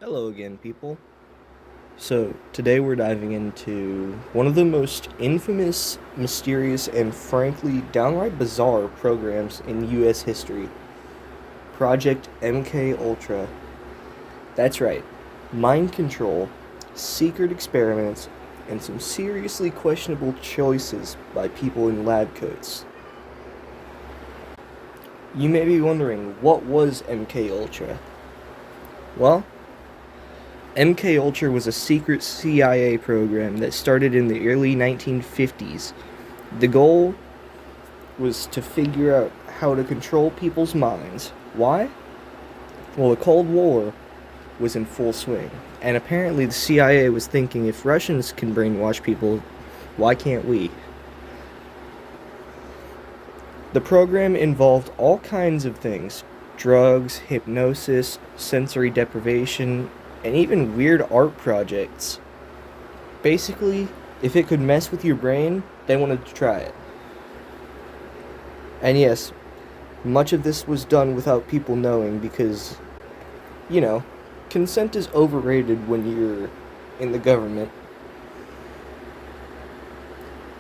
Hello again, people. So, today we're diving into one of the most infamous, mysterious, and frankly downright bizarre programs in US history, Project MK Ultra. That's right, mind control, secret experiments, and some seriously questionable choices by people in lab coats. You may be wondering, what was MK Ultra? Well, MK Ultra was a secret CIA program that started in the early 1950s. The goal was to figure out how to control people's minds. Why? Well, the Cold War was in full swing, and apparently the CIA was thinking, if Russians can brainwash people, why can't we? The program involved all kinds of things: drugs, hypnosis, sensory deprivation, and even weird art projects. Basically, if it could mess with your brain, they wanted to try it. And yes, much of this was done without people knowing because, you know, consent is overrated when you're in the government.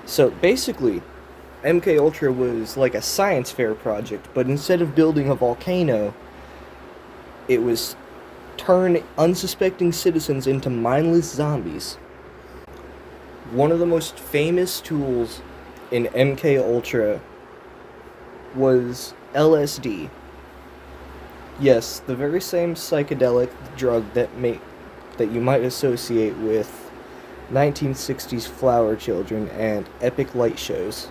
So basically, MK Ultra was like a science fair project, but instead of building a volcano, it was turn unsuspecting citizens into mindless zombies. One of the most famous tools in MK Ultra was LSD. Yes, the very same psychedelic drug that you might associate with 1960s flower children and epic light shows.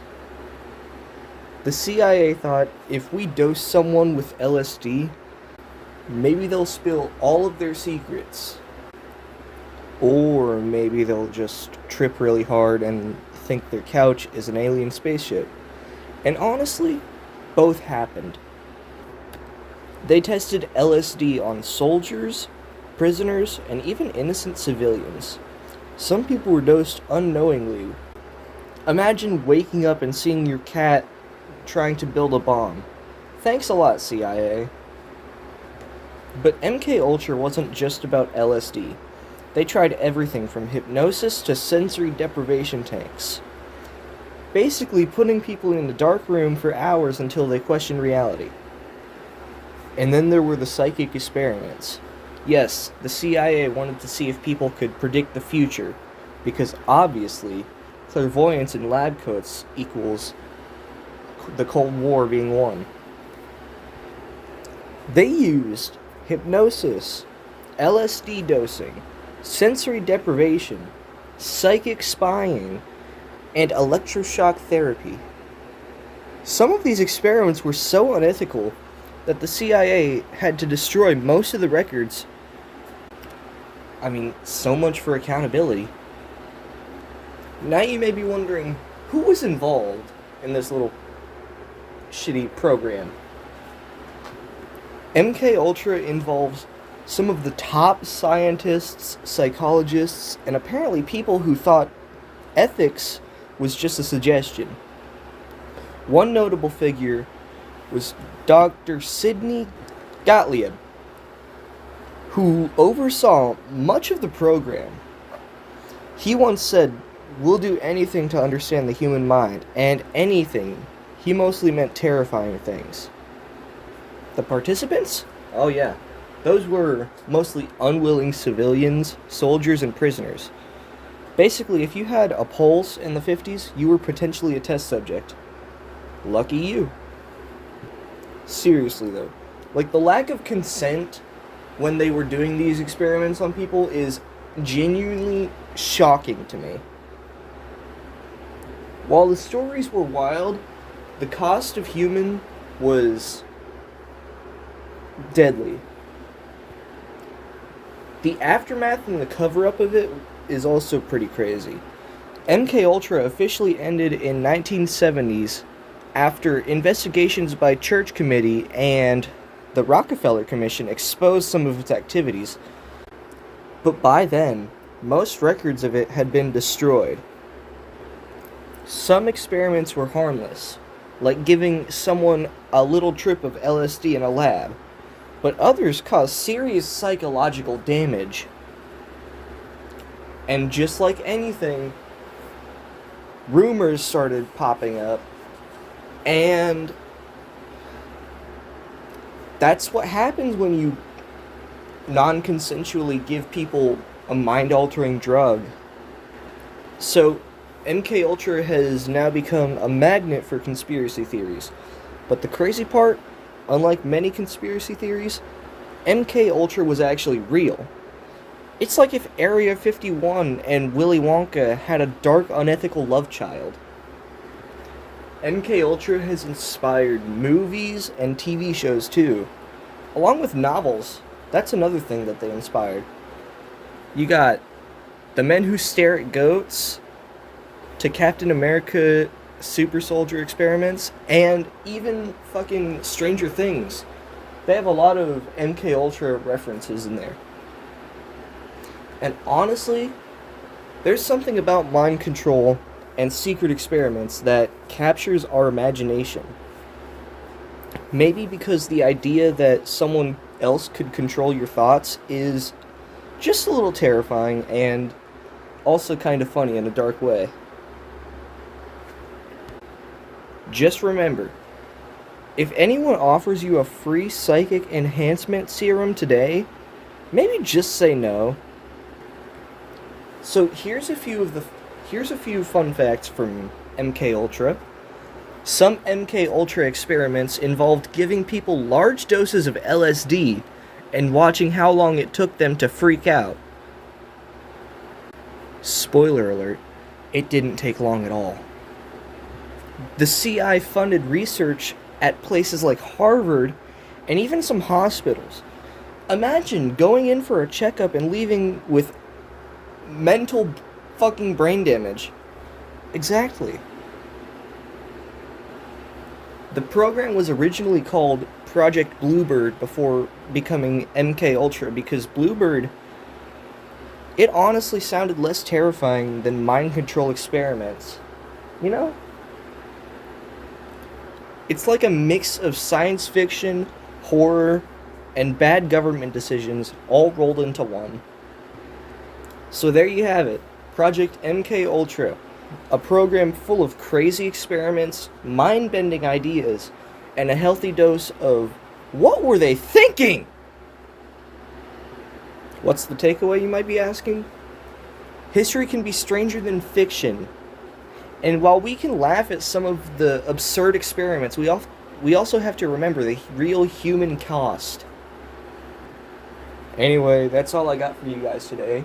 The CIA thought if we dose someone with LSD, maybe they'll spill all of their secrets. Or maybe they'll just trip really hard and think their couch is an alien spaceship. And honestly, both happened. They tested LSD on soldiers, prisoners, and even innocent civilians. Some people were dosed unknowingly. Imagine waking up and seeing your cat trying to build a bomb. Thanks a lot, CIA. But MK Ultra wasn't just about LSD. They tried everything from hypnosis to sensory deprivation tanks. Basically putting people in a dark room for hours until they questioned reality. And then there were the psychic experiments. Yes, the CIA wanted to see if people could predict the future, because obviously, clairvoyance in lab coats equals the Cold War being won. They used hypnosis, LSD dosing, sensory deprivation, psychic spying, and electroshock therapy. Some of these experiments were so unethical that the CIA had to destroy most of the records. I mean, so much for accountability. Now you may be wondering, who was involved in this little shitty program? MK Ultra involves some of the top scientists, psychologists, and apparently people who thought ethics was just a suggestion. One notable figure was Dr. Sidney Gottlieb, who oversaw much of the program. He once said, "We'll do anything to understand the human mind," and anything, he mostly meant terrifying things. The participants? Oh yeah. Those were mostly unwilling civilians, soldiers, and prisoners. Basically, if you had a pulse in the 50s, you were potentially a test subject. Lucky you. Seriously though, like the lack of consent when they were doing these experiments on people is genuinely shocking to me. While the stories were wild, the cost of human was deadly. The aftermath and the cover-up of it is also pretty crazy. MK Ultra officially ended in 1970s after investigations by Church Committee and the Rockefeller Commission exposed some of its activities. But by then, most records of it had been destroyed. Some experiments were harmless, like giving someone a little trip of LSD in a lab. but others cause serious psychological damage. And just like anything, rumors started popping up, and that's what happens when you non-consensually give people a mind-altering drug. So, MK Ultra has now become a magnet for conspiracy theories. But the crazy part, unlike many conspiracy theories, MK Ultra was actually real. It's like if Area 51 and Willy Wonka had a dark, unethical love child. MK Ultra has inspired movies and TV shows too, along with novels. That's another thing that they inspired. You got The Men Who Stare at Goats, to Captain America Super Soldier Experiments, and even fucking Stranger Things. They have a lot of MK Ultra references in there. And honestly, there's something about mind control and secret experiments that captures our imagination. Maybe because the idea that someone else could control your thoughts is just a little terrifying and also kind of funny in a dark way. Just remember, if anyone offers you a free psychic enhancement serum today, maybe just say no. So here's a few fun facts from MK Ultra. Some MK Ultra experiments involved giving people large doses of LSD and watching how long it took them to freak out. Spoiler alert, it didn't take long at all. The CI funded research at places like Harvard and even some hospitals. Imagine going in for a checkup and leaving with mental fucking brain damage. Exactly. The program was originally called Project Bluebird before becoming MK Ultra because Bluebird, it honestly sounded less terrifying than mind control experiments. You know? It's like a mix of science fiction, horror, and bad government decisions all rolled into one. So there you have it, Project MK Ultra, a program full of crazy experiments, mind-bending ideas, and a healthy dose of what were they thinking? What's the takeaway, you might be asking? History can be stranger than fiction. And while we can laugh at some of the absurd experiments, we also have to remember the real human cost. Anyway, that's all I got for you guys today.